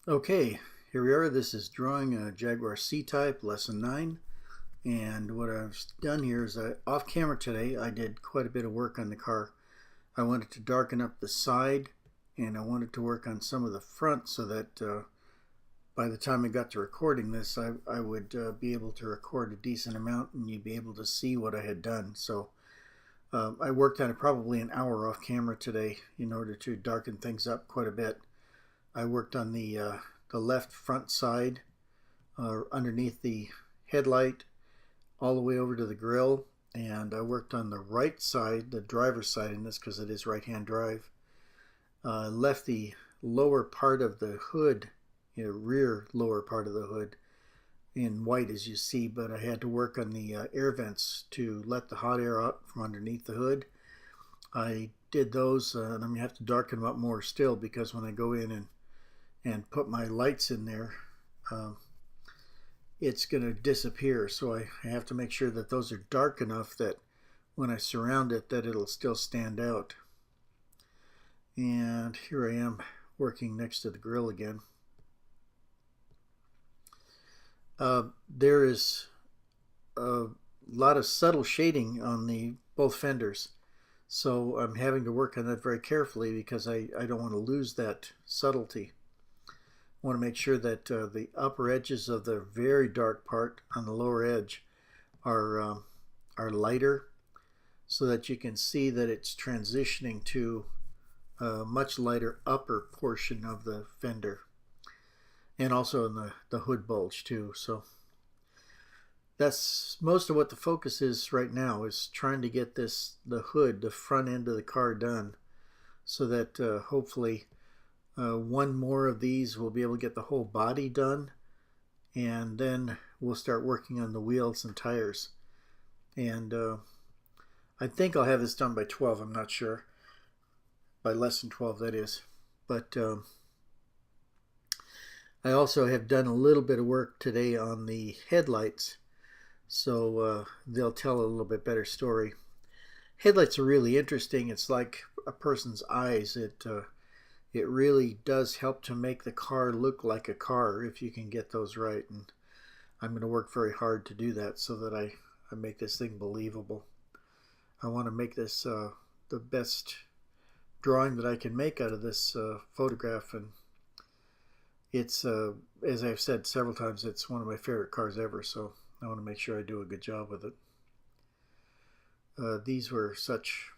Okay, here we are. This is drawing a Jaguar C-Type, lesson 9. And what I've done here is off camera today, I did quite a bit of work on the car. I wanted to darken up the side and I wanted to work on some of the front so that by the time I got to recording this, I would be able to record a decent amount and you'd be able to see what I had done. So I worked on it probably an hour off camera today in order to darken things up quite a bit. I worked on the left front side underneath the headlight all the way over to the grill, and I worked on the right side, the driver's side in this because it is right-hand drive. Left the lower part of the hood, rear lower part of the hood in white as you see, but I had to work on the air vents to let the hot air out from underneath the hood. I did those and I'm going to have to darken them up more still because when I go in and put my lights in there, it's going to disappear. So I have to make sure that those are dark enough that when I surround it that it'll still stand out. And here I am working next to the grill again. There is a lot of subtle shading on the both fenders. So I'm having to work on that very carefully because I don't want to lose that subtlety. I want to make sure that the upper edges of the very dark part on the lower edge are lighter so that you can see that it's transitioning to a much lighter upper portion of the fender and also in the hood bulge too. So that's most of what the focus is right now, is trying to get the hood, the front end of the car done so that hopefully one more of these we'll be able to get the whole body done, and then we'll start working on the wheels and tires. And I think I'll have this done by 12. I'm not sure. By lesson 12, that is. But I also have done a little bit of work today on the headlights, so they'll tell a little bit better story. Headlights are really interesting. It's like a person's eyes. It really does help to make the car look like a car if you can get those right. And I'm going to work very hard to do that so that I make this thing believable. I want to make this the best drawing that I can make out of this photograph. And it's, as I've said several times, it's one of my favorite cars ever. So I want to make sure I do a good job with it. These were such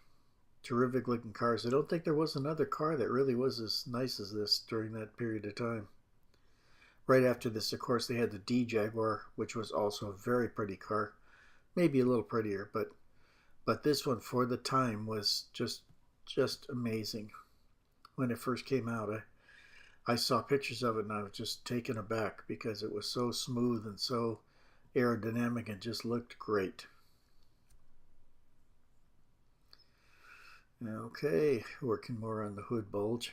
terrific looking cars. I don't think there was another car that really was as nice as this during that period of time. Right after this, of course, they had the D Jaguar, which was also a very pretty car. Maybe a little prettier, but this one for the time was just amazing. When it first came out, I saw pictures of it and I was just taken aback because it was so smooth and so aerodynamic and just looked great. Okay, working more on the hood bulge.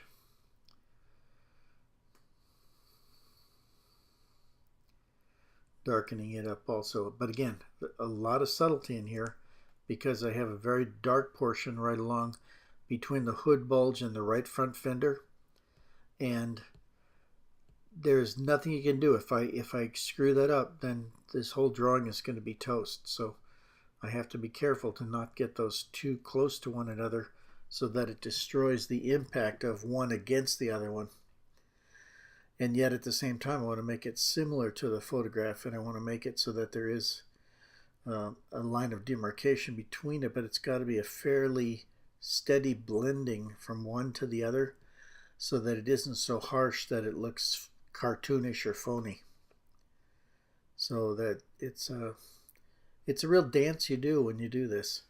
Darkening it up also. But again, a lot of subtlety in here because I have a very dark portion right along between the hood bulge and the right front fender. And there's nothing you can do. If I screw that up, then this whole drawing is going to be toast. So I have to be careful to not get those too close to one another so that it destroys the impact of one against the other one. And yet at the same time I want to make it similar to the photograph, and I want to make it so that there is a line of demarcation between it, but it's got to be a fairly steady blending from one to the other so that it isn't so harsh that it looks cartoonish or phony. So that it's a real dance you do when you do this.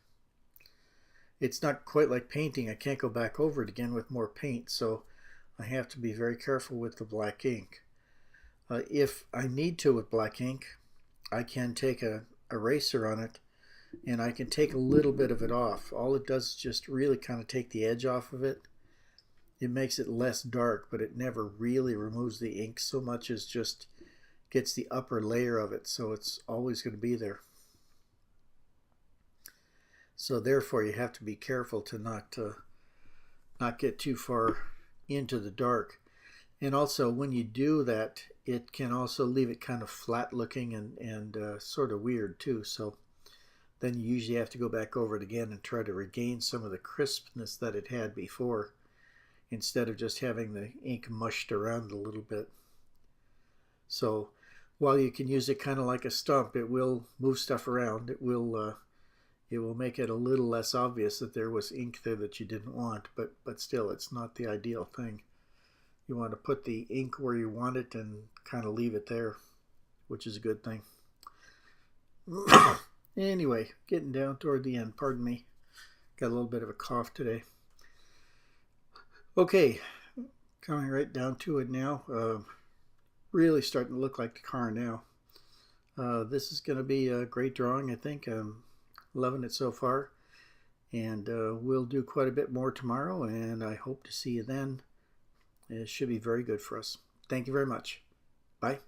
It's not quite like painting. I can't go back over it again with more paint, so I have to be very careful with the black ink. If I need to with black ink, I can take a eraser on it and I can take a little bit of it off. All it does is just really kind of take the edge off of it. It makes it less dark, but it never really removes the ink so much as just gets the upper layer of it, so it's always going to be there. So therefore you have to be careful to not get too far into the dark. And also when you do that, it can also leave it kind of flat looking and sort of weird too. So then you usually have to go back over it again and try to regain some of the crispness that it had before, instead of just having the ink mushed around a little bit. So while you can use it kind of like a stump, it will move stuff around. It will make it a little less obvious that there was ink there that you didn't want, but still, it's not the ideal thing. You want to put the ink where you want it and kind of leave it there, which is a good thing. Anyway, getting down toward the end, pardon me. Got a little bit of a cough today. Okay, coming right down to it now. Really starting to look like the car now. This is going to be a great drawing, I think. I'm loving it so far. And we'll do quite a bit more tomorrow, and I hope to see you then. It should be very good for us. Thank you very much. Bye.